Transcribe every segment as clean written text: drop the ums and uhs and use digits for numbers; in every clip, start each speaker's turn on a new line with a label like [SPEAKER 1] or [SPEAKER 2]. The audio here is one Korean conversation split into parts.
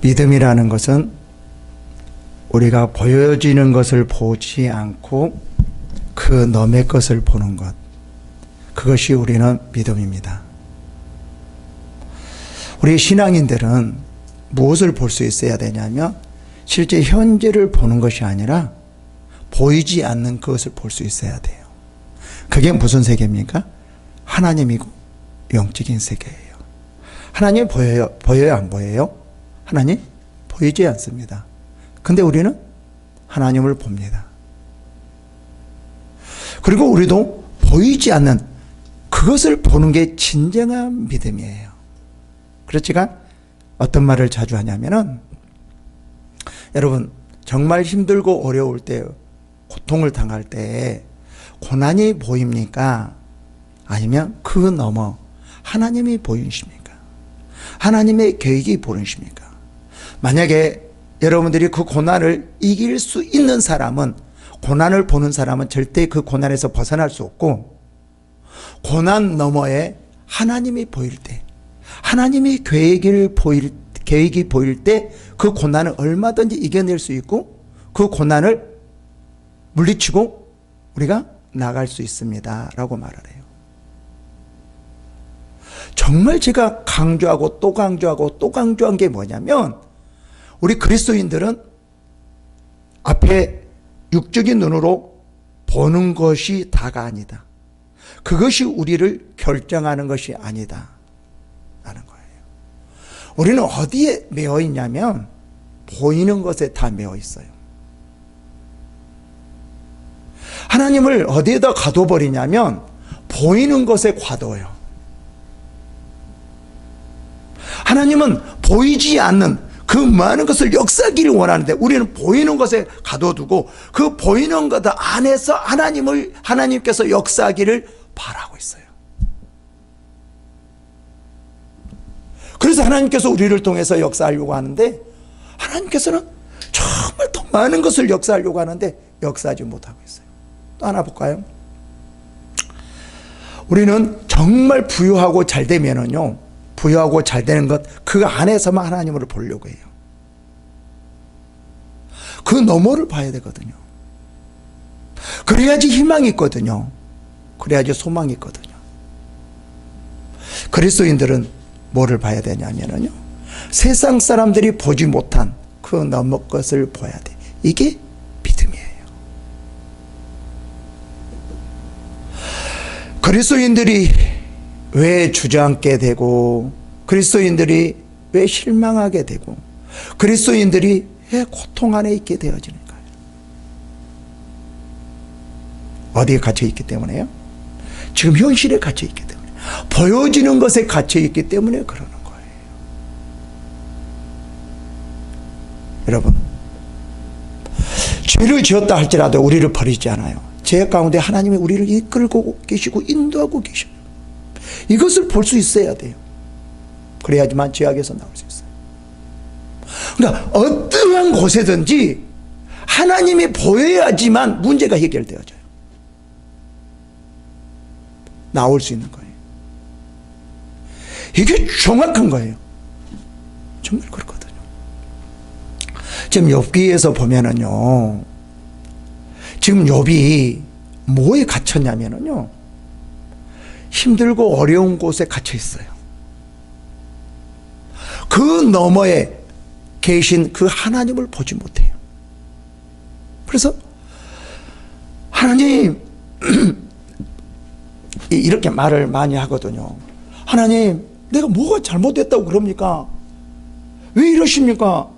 [SPEAKER 1] 믿음이라는 것은 우리가 보여지는 것을 보지 않고 그 너의 것을 보는 것, 그것이 우리는 믿음입니다. 우리 신앙인들은 무엇을 볼 수 있어야 되냐면 실제 현재를 보는 것이 아니라 보이지 않는 그것을 볼 수 있어야 돼요. 그게 무슨 세계입니까? 하나님이고 영적인 세계예요. 하나님 보여요? 보여요? 안 보여요? 하나님 보이지 않습니다. 근데 우리는 하나님을 봅니다. 그리고 우리도 보이지 않는 그것을 보는 게 진정한 믿음이에요. 그렇지가 어떤 말을 자주 하냐면은, 여러분 정말 힘들고 어려울 때, 고통을 당할 때 고난이 보입니까? 아니면 그 너머 하나님이 보이십니까? 하나님의 계획이 보이십니까? 만약에 여러분들이 그 고난을 이길 수 있는 사람은, 고난을 보는 사람은 절대 그 고난에서 벗어날 수 없고, 고난 너머에 하나님이 보일 때, 하나님의 계획이 보일 때 그 고난을 얼마든지 이겨낼 수 있고 그 고난을 물리치고 우리가 나갈 수 있습니다 라고 말을 해요. 정말 제가 강조하고 또 강조하고 또 강조한 게 뭐냐면, 우리 그리스도인들은 앞에 육적인 눈으로 보는 것이 다가 아니다. 그것이 우리를 결정하는 것이 아니다 라는 거예요. 우리는 어디에 매여 있냐면 보이는 것에 다 매여 있어요. 하나님을 어디에다 가둬버리냐면 보이는 것에 가둬요. 하나님은 보이지 않는 그 많은 것을 역사하기를 원하는데 우리는 보이는 것에 가둬두고 그 보이는 것 안에서 하나님께서 역사하기를 바라고 있어요. 그래서 하나님께서 우리를 통해서 역사하려고 하는데, 하나님께서는 정말 더 많은 것을 역사하려고 하는데 역사하지 못하고 있어요. 또 하나 볼까요? 우리는 정말 부유하고 잘 되면은요, 부유하고 잘 되는 것, 그 안에서만 하나님을 보려고 해요. 그 너머를 봐야 되거든요. 그래야지 희망이 있거든요. 그래야지 소망이 있거든요. 그리스도인들은 뭐를 봐야 되냐면요, 세상 사람들이 보지 못한 그 너머 것을 봐야 돼. 이게 믿음이에요. 그리스도인들이 왜 주저앉게 되고, 그리스도인들이 왜 실망하게 되고, 그리스도인들이 왜 고통 안에 있게 되어지는가요? 어디에 갇혀 있기 때문에요? 지금 현실에 갇혀 있기 때문에, 보여지는 것에 갇혀 있기 때문에 그러는 거예요. 여러분, 죄를 지었다 할지라도 우리를 버리지 않아요. 죄 가운데 하나님이 우리를 이끌고 계시고 인도하고 계셔요. 이것을 볼 수 있어야 돼요. 그래야지만 죄악에서 나올 수 있어요. 그러니까 어떠한 곳에든지 하나님이 보여야지만 문제가 해결되어져요. 나올 수 있는 거예요. 이게 정확한 거예요. 정말 그렇거든요. 지금 욥기에서 보면은요, 지금 욥이 뭐에 갇혔냐면은요, 힘들고 어려운 곳에 갇혀 있어요. 그 너머에 계신 그 하나님을 보지 못해요. 그래서 하나님 이렇게 말을 많이 하거든요. 하나님, 내가 뭐가 잘못됐다고 그럽니까? 왜 이러십니까?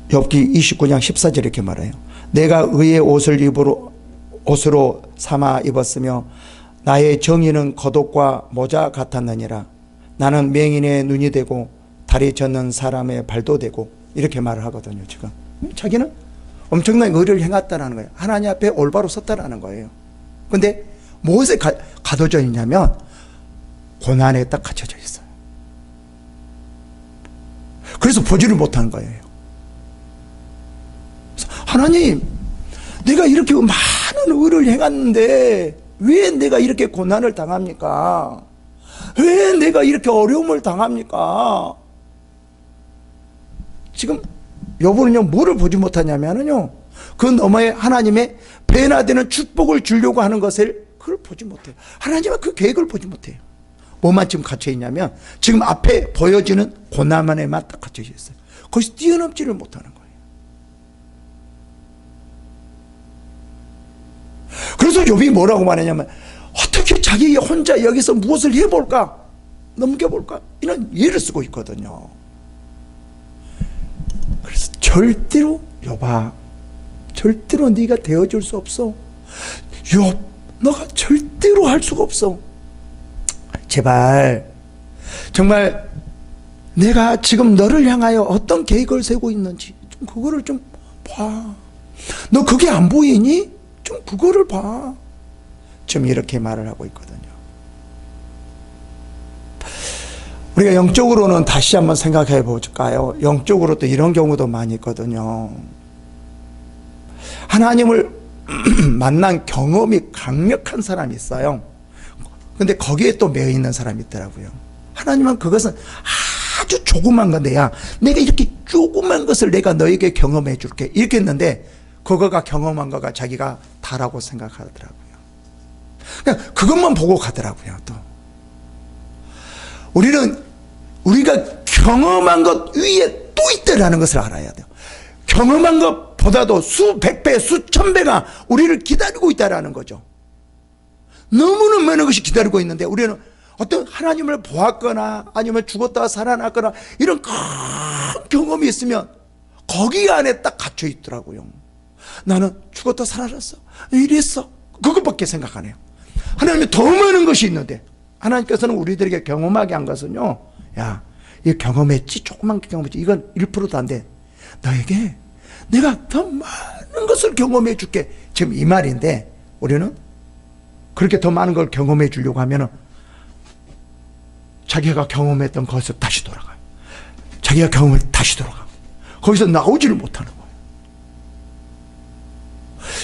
[SPEAKER 1] 욥기 29장 14절 이렇게 말해요. 내가 의의 옷을 옷으로 삼아 입었으며 나의 정의는 겉옷과 모자 같았느니라. 나는 맹인의 눈이 되고 다리 젖는 사람의 발도 되고, 이렇게 말을 하거든요. 지금 자기는 엄청난 의를 행했다는 거예요. 하나님 앞에 올바로 섰다는 거예요. 근데 무엇에 가둬져 있냐면 고난에 딱 갇혀져 있어요. 그래서 보지를 못하는 거예요. 하나님, 내가 이렇게 많은 의를 행했는데 왜 내가 이렇게 고난을 당합니까? 왜 내가 이렇게 어려움을 당합니까? 지금 여보는요, 뭐를 보지 못하냐면요, 그 너머에 하나님의 변화되는 축복을 주려고 하는 것을 그걸 보지 못해요. 하나님은 그 계획을 보지 못해요. 뭐만 지금 갇혀 있냐면 지금 앞에 보여지는 고난 안에만 딱 갇혀 있어요. 거기서 뛰어넘지를 못하는 거예요. 그래서 욥이 뭐라고 말하냐면, 어떻게 자기 혼자 여기서 무엇을 해볼까, 넘겨볼까, 이런 예를 쓰고 있거든요. 그래서 절대로 욥아, 절대로 네가 되어줄 수 없어. 욥, 너가 절대로 할 수가 없어. 제발 정말 내가 지금 너를 향하여 어떤 계획을 세우고 있는지 좀 그거를 좀 봐. 너 그게 안 보이니? 좀 그거를 봐. 좀 이렇게 말을 하고 있거든요. 우리가 영적으로는 다시 한번 생각해 볼까요? 영적으로 또 이런 경우도 많이 있거든요. 하나님을 만난 경험이 강력한 사람이 있어요. 근데 거기에 또 매여 있는 사람이 있더라고요. 하나님은 그것은 아주 조그만 건데, 야, 내가 이렇게 조그만 것을 내가 너에게 경험해 줄게, 이렇게 했는데 그거가 경험한 거가 자기가 다라고 생각하더라고요. 그냥 그것만 보고 가더라고요. 또 우리가 경험한 것 위에 또 있다라는 것을 알아야 돼요. 경험한 것보다도 수백 배, 수천 배가 우리를 기다리고 있다라는 거죠. 너무나 많은 것이 기다리고 있는데 우리는 어떤 하나님을 보았거나 아니면 죽었다가 살아났거나 이런 큰 경험이 있으면 거기 안에 딱 갇혀 있더라고요. 나는 죽었다 살아났어, 이랬어, 그것밖에 생각 안 해요. 하나님이 더 많은 것이 있는데, 하나님께서는 우리들에게 경험하게 한 것은요, 야, 이 경험했지, 조그만 경험했지, 이건 1%도 안 돼. 너에게 내가 더 많은 것을 경험해 줄게, 지금 이 말인데, 우리는 그렇게 더 많은 걸 경험해 주려고 하면은 자기가 경험했던 것을 다시 돌아가요. 자기가 경험을 다시 돌아가요. 거기서 나오지를 못하는 거예요.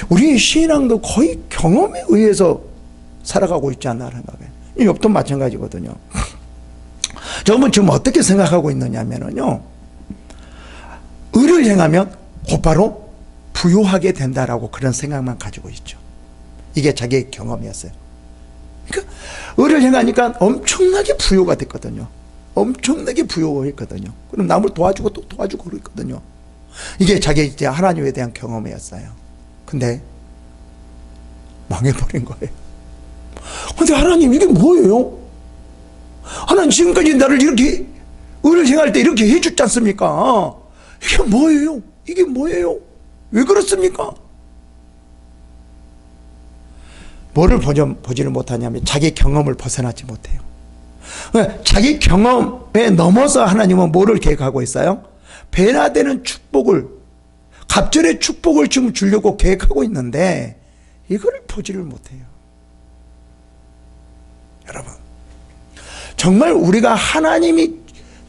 [SPEAKER 1] 우리의 신앙도 거의 경험에 의해서 살아가고 있지 않나 생각해요. 욥도 마찬가지거든요. 저는 지금 어떻게 생각하고 있느냐면요, 의를 행하면 곧바로 부유하게 된다라고 그런 생각만 가지고 있죠. 이게 자기의 경험이었어요. 그러니까 의를 행하니까 엄청나게 부유가 됐거든요. 엄청나게 부유했거든요. 그럼 남을 도와주고 또 도와주고 그랬거든요. 이게 자기 이제 하나님에 대한 경험이었어요. 근데 망해버린 거예요. 근데 하나님, 이게 뭐예요? 하나님 지금까지 나를 이렇게 의를 행할 때 이렇게 해줬지 않습니까? 이게 뭐예요? 이게 뭐예요? 왜 그렇습니까? 뭐를 보지를 못하냐면 자기 경험을 벗어나지 못해요. 자기 경험에 넘어서 하나님은 뭐를 계획하고 있어요? 변화되는 축복을, 갑절의 축복을 지금 주려고 계획하고 있는데 이거를 보지를 못해요. 여러분, 정말 우리가 하나님이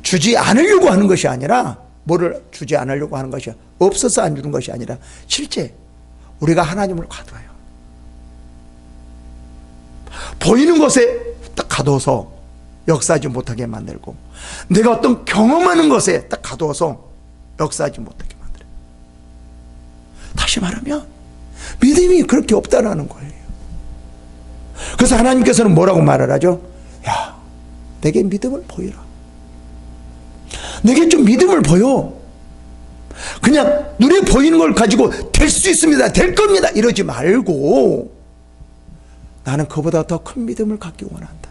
[SPEAKER 1] 주지 않으려고 하는 것이 아니라, 뭐를 주지 않으려고 하는 것이 없어서 안 주는 것이 아니라 실제 우리가 하나님을 가둬요. 보이는 것에 딱 가둬서 역사하지 못하게 만들고, 내가 어떤 경험하는 것에 딱 가둬서 역사하지 못하게 만들어요. 다시 말하면 믿음이 그렇게 없다라는 거예요. 그래서 하나님께서는 뭐라고 말을 하죠? 야, 내게 믿음을 보이라. 내게 좀 믿음을 보여. 그냥 눈에 보이는 걸 가지고 될 수 있습니다, 될 겁니다, 이러지 말고 나는 그보다 더 큰 믿음을 갖기 원한다.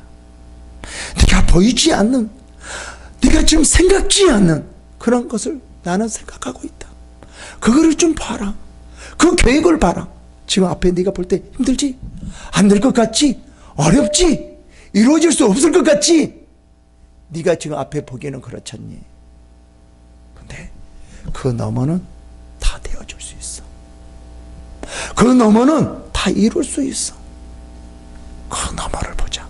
[SPEAKER 1] 네가 보이지 않는, 네가 지금 생각지 않는 그런 것을 나는 생각하고 있다. 그거를 좀 봐라. 그 계획을 봐라. 지금 앞에 네가 볼 때 힘들지? 안 될 것 같지? 어렵지? 이루어질 수 없을 것 같지? 네가 지금 앞에 보기에는 그렇잖니. 근데 그 너머는 다 되어줄 수 있어. 그 너머는 다 이룰 수 있어. 그 너머를 보자.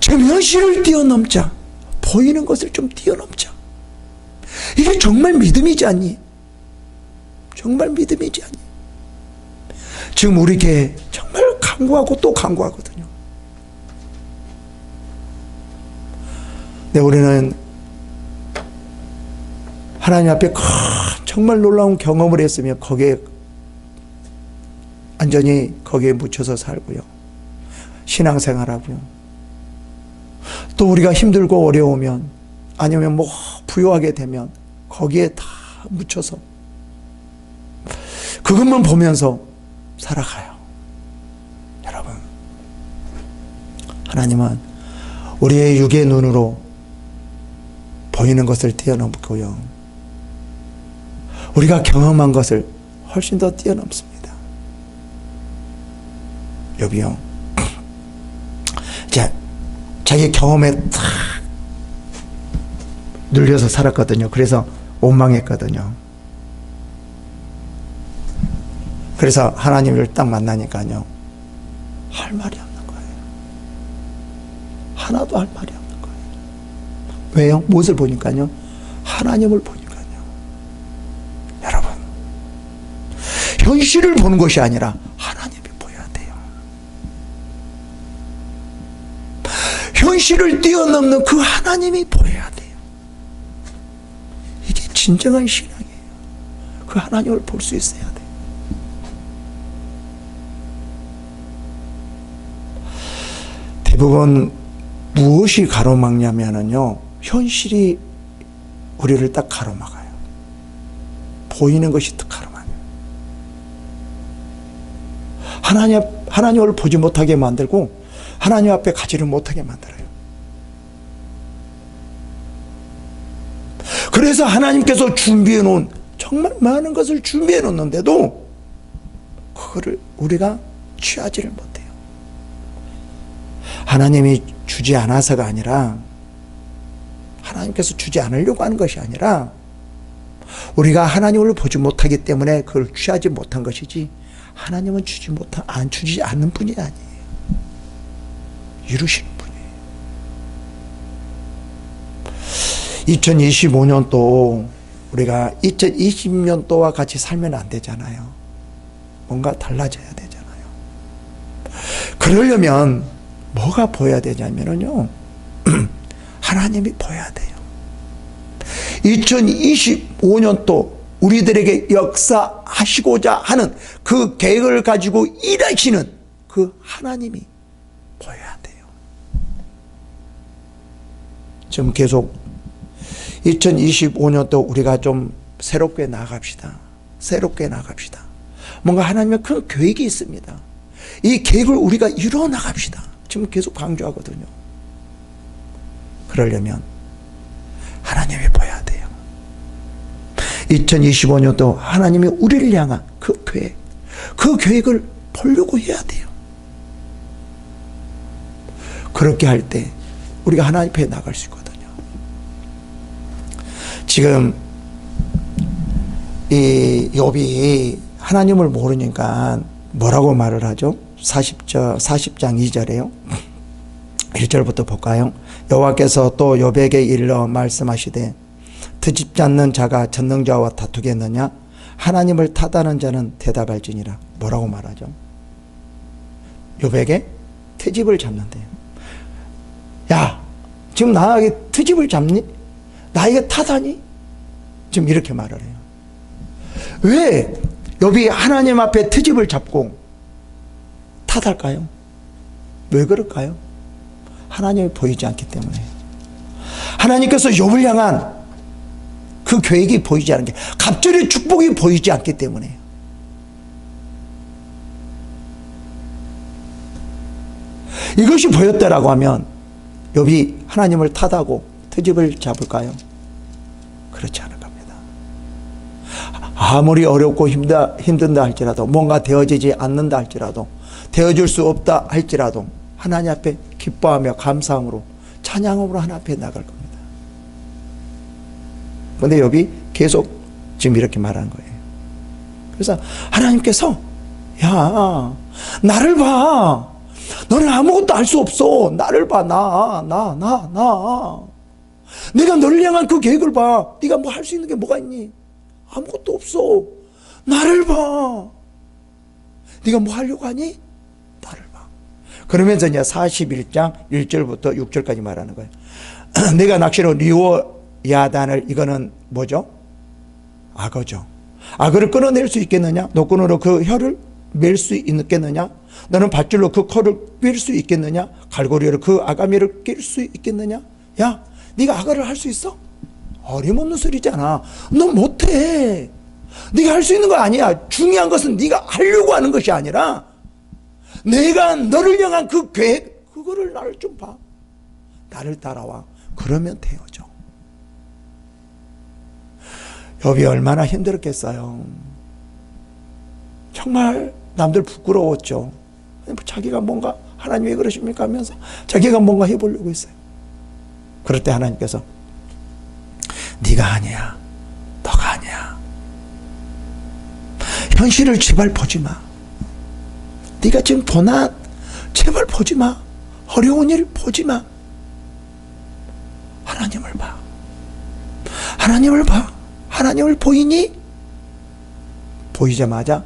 [SPEAKER 1] 지금 현실을 뛰어넘자. 보이는 것을 좀 뛰어넘자. 이게 정말 믿음이지 않니? 정말 믿음이지 않니? 지금 우리 교회 정말 간구하고 또 간구하거든요. 근데 우리는 하나님 앞에 큰 정말 놀라운 경험을 했으며 거기에 완전히 거기에 묻혀서 살고요. 신앙생활하고요. 또 우리가 힘들고 어려우면 아니면 뭐 부유하게 되면 거기에 다 묻혀서 그것만 보면서 살아가요. 여러분, 하나님은 우리의 육의 눈으로 보이는 것을 뛰어넘고요. 우리가 경험한 것을 훨씬 더 뛰어넘습니다. 욥이요. 이제 자기 경험에 탁 눌려서 살았거든요. 그래서 원망했거든요. 그래서 하나님을 딱 만나니까요, 할 말이 없는 거예요. 하나도 할 말이 없는 거예요. 왜요? 무엇을 보니까요? 하나님을 보니까요. 여러분, 현실을 보는 것이 아니라 하나님이 보여야 돼요. 현실을 뛰어넘는 그 하나님이 보여야 돼요. 이게 진정한 신앙이에요. 그 하나님을 볼 수 있어야 돼요. 대부분 무엇이 가로막냐면요, 현실이 우리를 딱 가로막아요. 보이는 것이 딱 가로막아요. 하나님을 보지 못하게 만들고 하나님 앞에 가지를 못하게 만들어요. 그래서 하나님께서 준비해 놓은 정말 많은 것을 준비해 놓는데도 그거를 우리가 취하지를 못해요. 하나님이 주지 않아서가 아니라, 하나님께서 주지 않으려고 하는 것이 아니라 우리가 하나님을 보지 못하기 때문에 그걸 취하지 못한 것이지, 하나님은 안 주지 않는 분이 아니에요. 이루시는 분이에요. 2025년도 우리가 2020년도와 같이 살면 안 되잖아요. 뭔가 달라져야 되잖아요. 그러려면 뭐가 보여야 되냐면요, 하나님이 보여야 돼요. 2025년도 우리들에게 역사하시고자 하는 그 계획을 가지고 일하시는 그 하나님이 보여야 돼요. 지금 계속 2025년도 우리가 좀 새롭게 나갑시다. 새롭게 나갑시다. 뭔가 하나님의 큰 계획이 있습니다. 이 계획을 우리가 이루어 나갑시다. 지금 계속 강조하거든요. 그러려면 하나님이 보여야 돼요. 2025년도 하나님이 우리를 향한 그 계획을 보려고 해야 돼요. 그렇게 할 때 우리가 하나님 앞에 나갈 수 있거든요. 지금 이 욥이 하나님을 모르니까 뭐라고 말을 하죠? 40장 2절에요. 1절부터 볼까요? 여호와께서 또 욥에게 일러 말씀하시되 트집지 않는 자가 전능자와 다투겠느냐? 하나님을 탓하는 자는 대답할지니라. 뭐라고 말하죠? 욥에게 트집을 잡는데요. 야, 지금 나에게 트집을 잡니? 나에게 탓하니? 지금 이렇게 말을 해요. 왜 욥이 하나님 앞에 트집을 잡고 탓할까요? 왜 그럴까요? 하나님이 보이지 않기 때문에. 하나님께서 욥을 향한 그 계획이 보이지 않은 게, 갑절의 축복이 보이지 않기 때문에. 이것이 보였다라고 하면 욥이 하나님을 탓하고 트집을 잡을까요? 그렇지 않을 겁니다. 아무리 어렵고 힘든다 할지라도, 뭔가 되어지지 않는다 할지라도, 되어질 수 없다 할지라도 하나님 앞에 기뻐하며 감사함으로 찬양으로 하나님 앞에 나갈 겁니다. 그런데 욥이 계속 지금 이렇게 말하는 거예요. 그래서 하나님께서, 야, 나를 봐. 너는 아무것도 알 수 없어. 나를 봐. 나. 내가 너를 향한 그 계획을 봐. 네가 뭐 할 수 있는 게 뭐가 있니? 아무것도 없어. 나를 봐. 네가 뭐 하려고 하니? 나를 봐. 그러면서 이제 41장 1절부터 6절까지 말하는 거예요. 내가 낚시로 리오야단을, 이거는 뭐죠? 악어죠. 악어를 끊어낼 수 있겠느냐? 노끈으로 그 혀를 맬 수 있겠느냐? 너는 밧줄로 그 코를 삘 수 있겠느냐? 갈고리로 그 아가미를 낄 수 있겠느냐? 야, 네가 악어를 할 수 있어? 어림없는 소리잖아. 너 못해. 네가 할 수 있는 거 아니야. 중요한 것은 네가 하려고 하는 것이 아니라 내가 너를 향한 그 계획, 그거를 나를 좀 봐. 나를 따라와. 그러면 되어져. 욥이 얼마나 힘들었겠어요. 정말 남들 부끄러웠죠. 자기가 뭔가, 하나님 왜 그러십니까 하면서 자기가 뭔가 해보려고 했어요. 그럴 때 하나님께서 네가 아니야, 너가 아니야. 현실을 제발 보지 마. 네가 지금 도난 제발 보지 마. 어려운 일 보지 마. 하나님을 봐. 하나님을 봐. 하나님을 보이니? 보이자마자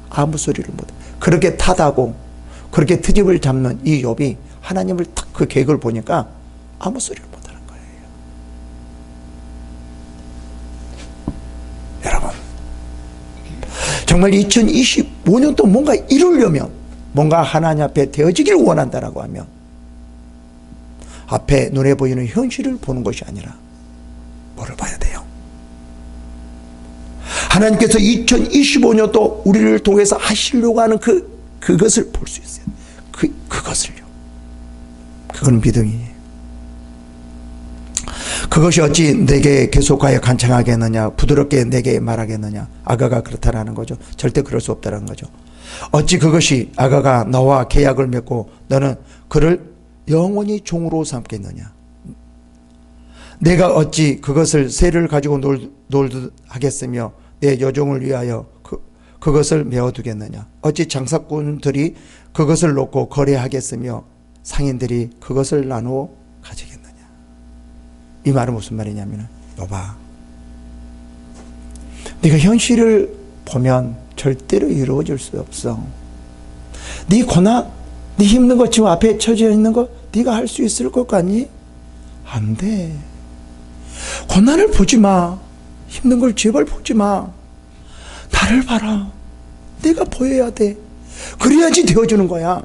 [SPEAKER 1] 아무 소리를 못해. 그렇게 타다고 그렇게 트집을 잡는 이 욥이 하나님을 딱 그 계획을 보니까 아무 소리를 못하는 거예요. 여러분, 정말 2025년도 뭔가 이루려면, 뭔가 하나님 앞에 되어지길 원한다라고 하면 앞에 눈에 보이는 현실을 보는 것이 아니라 뭐를 봐야 돼요? 하나님께서 2025년도 우리를 통해서 하시려고 하는 그것을 볼 수 있어요. 그것을요. 그건 믿음이에요. 그것이 어찌 내게 계속하여 간청하겠느냐, 부드럽게 내게 말하겠느냐. 악어가 그렇다라는 거죠. 절대 그럴 수 없다는 거죠. 어찌 그것이 악어가 너와 계약을 맺고 너는 그를 영원히 종으로 삼겠느냐. 내가 어찌 그것을 새를 가지고 놀듯 하겠으며 내 여종을 위하여 그것을 메어두겠느냐. 어찌 장사꾼들이 그것을 놓고 거래하겠으며 상인들이 그것을 나누어 가지겠느냐. 이 말은 무슨 말이냐면, 여봐, 네가 현실을 보면 절대로 이루어질 수 없어. 네 고난, 네 힘든 거, 지금 앞에 처져 있는 거 네가 할 수 있을 것 같니? 안 돼. 고난을 보지 마. 힘든 걸 제발 보지 마. 나를 봐라. 내가 보여야 돼. 그래야지 되어주는 거야.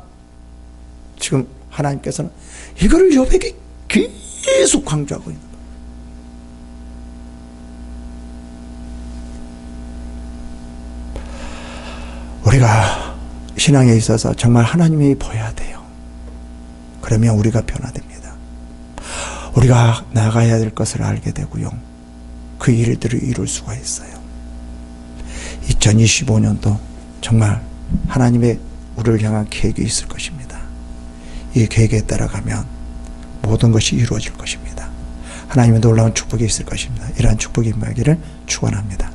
[SPEAKER 1] 지금 하나님께서는 이거를 욥에게 계속 강조하고 있는 거예요. 우리가 신앙에 있어서 정말 하나님이 보여야 돼요. 그러면 우리가 변화됩니다. 우리가 나가야 될 것을 알게 되고요. 그 일들을 이룰 수가 있어요. 2025년도 정말 하나님의 우리를 향한 계획이 있을 것입니다. 이 계획에 따라가면 모든 것이 이루어질 것입니다. 하나님의 놀라운 축복이 있을 것입니다. 이러한 축복이 임하기를 축원합니다.